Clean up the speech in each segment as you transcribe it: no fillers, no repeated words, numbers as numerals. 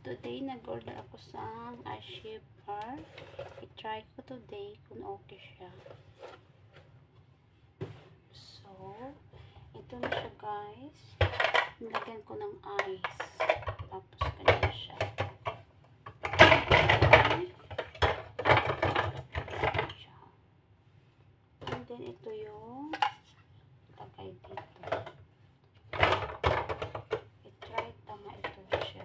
today nag-order ako sa ice shaper. I-try ko today kung okay siya. So, ito na siya guys. Nilagyan ko ng ice. Tapos ganyan siya. And then ito yung lagay dito. I-try tama ito siya.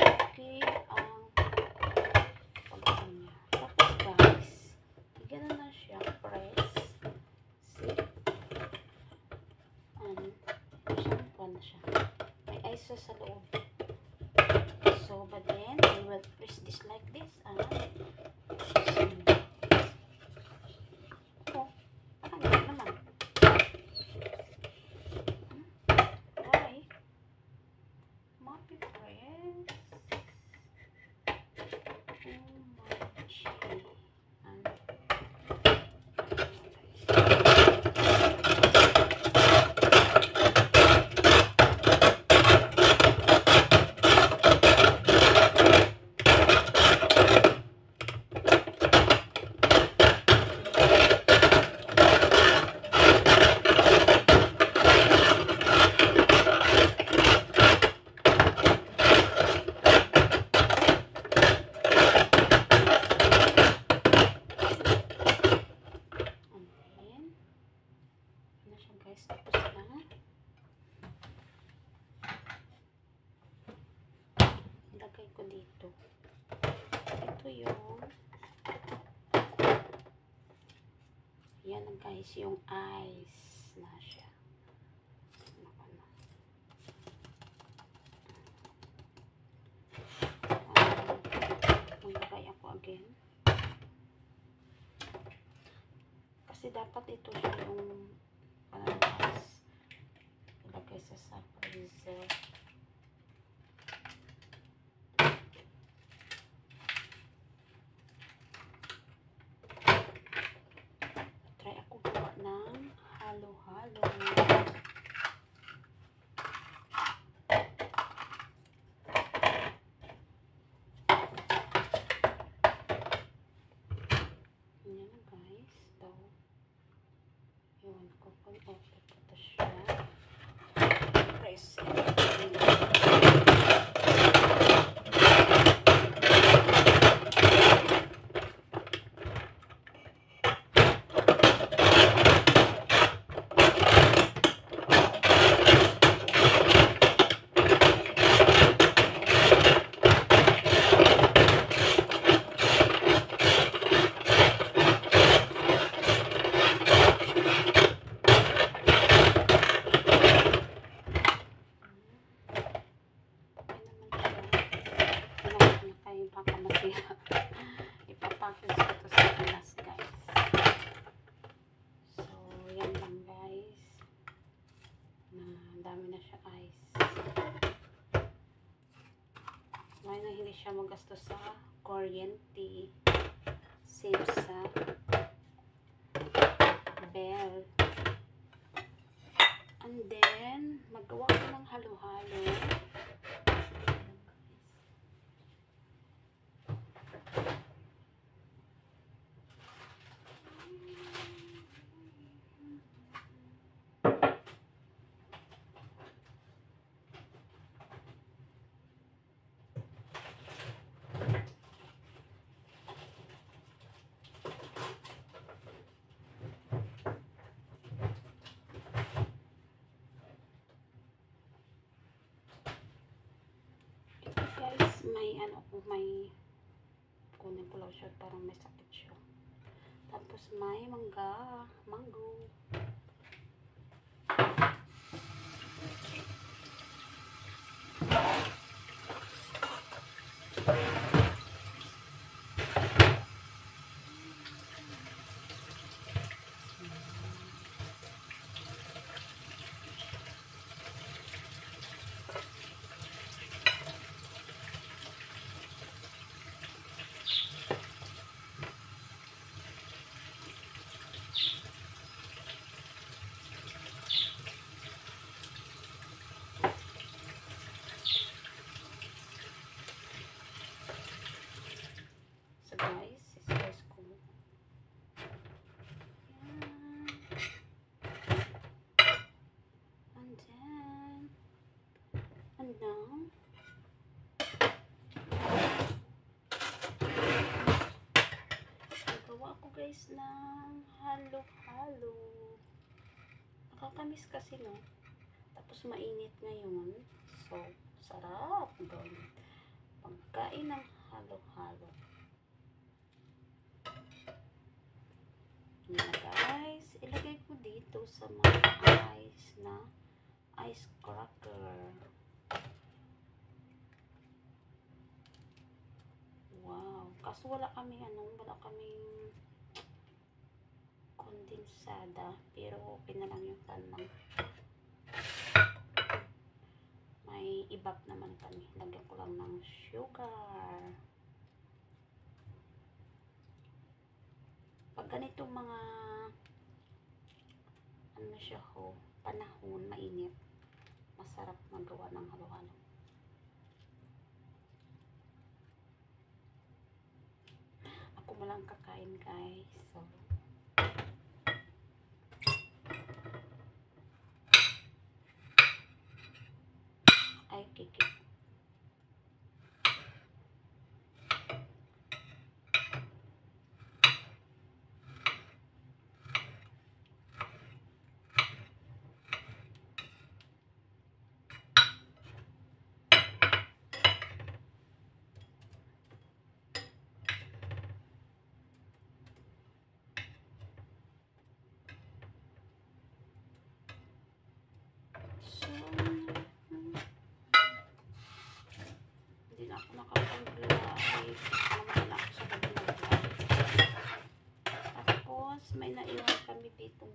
Okay ang pagkain niya. Tapos guys, gano'n na siya. Press. See? Shampoo na siya. May ice sa loob. So, but then, I will press this like this. Oh, parang gano'n naman. Why? Mappy press. Oh my gee. Guys, tapos na. Ilagay ko dito. Ito yung yan na guys, yung ice na siya. Maglagay ako again. Kasi dapat ito siya yung panalas. Ilagay sa freezer. Try ako gawa ng halo-halo. Yan na guys. Ito. Iwan ko kung okay po ito siya. Press it. Ipapackage ko ito sa glass guys. So, yan lang guys. Dami na siya ice. Ngayon na hindi siya magasto sa kuryente. Save sa bell. And then, magawa ko ng halo-halo. Guys, may kunin ko lang siya, parang may sakit siya. Tapos may mango. halo-halo. Nakakamiss kasi, no? Tapos mainit ngayon. So, sarap gawin. Pagkain ng halo-halo. Yan na guys. Ilagay ko dito sa mga ice na ice cracker. Wow. Kaso wala kaming kondensada. Pero okay na lang yung tanang. May ibap naman kami. Lagyan ko lang ng sugar. Pag ganitong mga ano siya ho, panahon, mainit, masarap magawa ng halo-halo. Ako mo lang kakain guys. So, ay kikik. So, hindi na ako nakapag-live. Naman na ako sa pag-live. Tapos, may naiwan kami ditong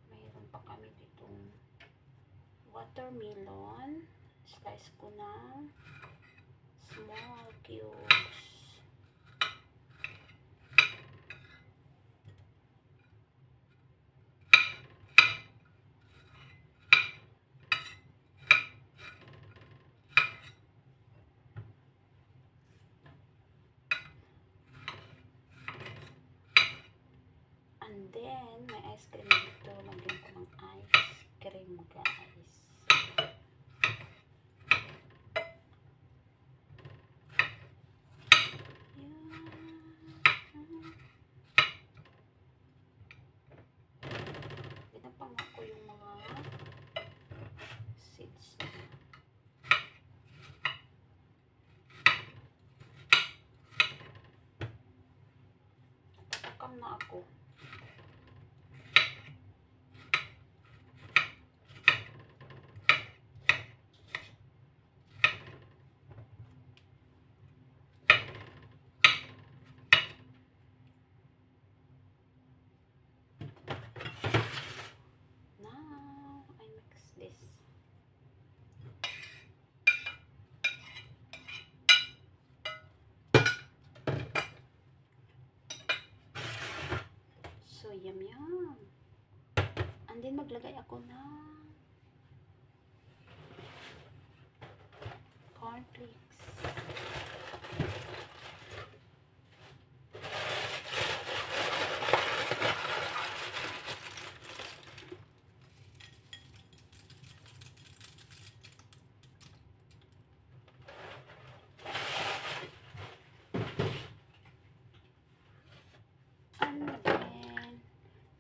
mayroon pa kami ditong watermelon. Slice ko na small cubes. And then, may ice cream dito. Lagyan ko ng ice cream, guys. Pinapang ako yung mga seeds na. Natakam na ako. So, yum. And then, maglagay ako ng cornflakes.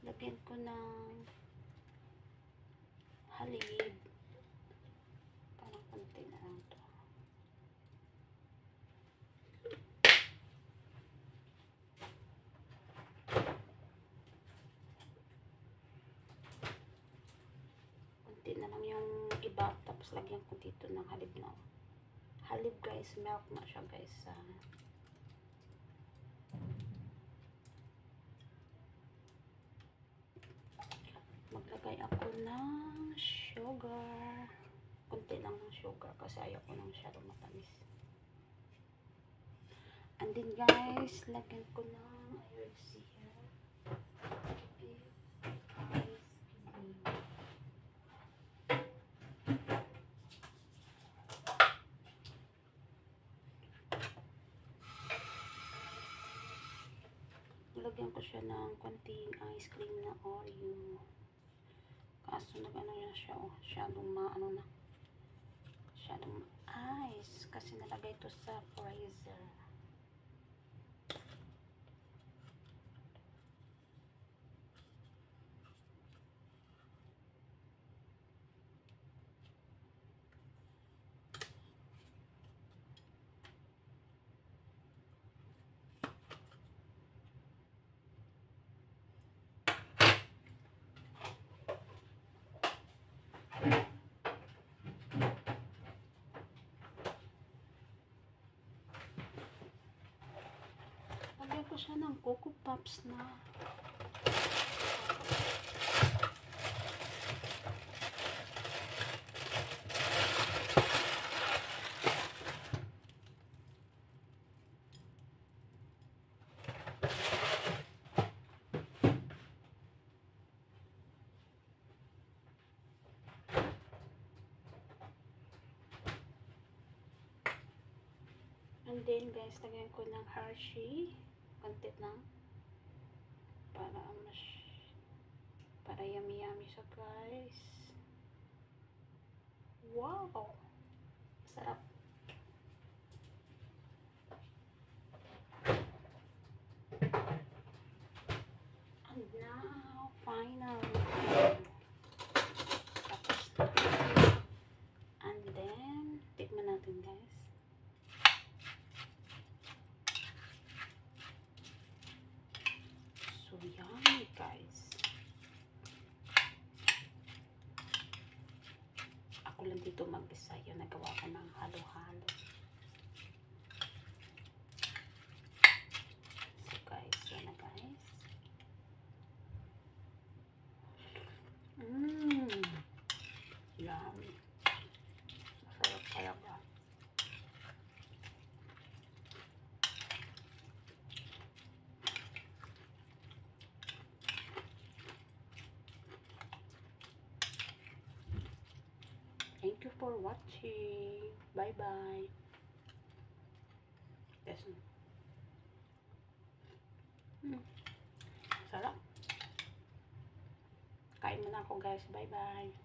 Lagyan ko ng halib. Parang konti na lang to. Konti na lang yung iba. Tapos lagyan ko dito ng halib na. Halib guys, milk na siya guys. Maglagay ako ng sugar. Kunti lang ng sugar kasi ayaw ko nang masyadong matamis. And then guys, lagyan ko ng ice here. Lagyan ko siya ng konting ice cream na Oreo. Kaso nag-ano na siya, oh, masyadong ice kasi nalagay ito sa freezer. ko siya ng Coco Pops na. And then guys, lagyan ko ng Hershey. Konti lang. Para yummy siya guys. Wow! Sarap. And now, finally. Tapos na. And then, tikman natin guys. So yummy guys. Ako lang dito mag-isa, yun nagawa ko ng halo-halo. So guys, yan na guys. Yummy. Masarap kaya ba? Thank you for watching. Bye-bye. Yes. Sarap. Kain muna ako guys. Bye-bye.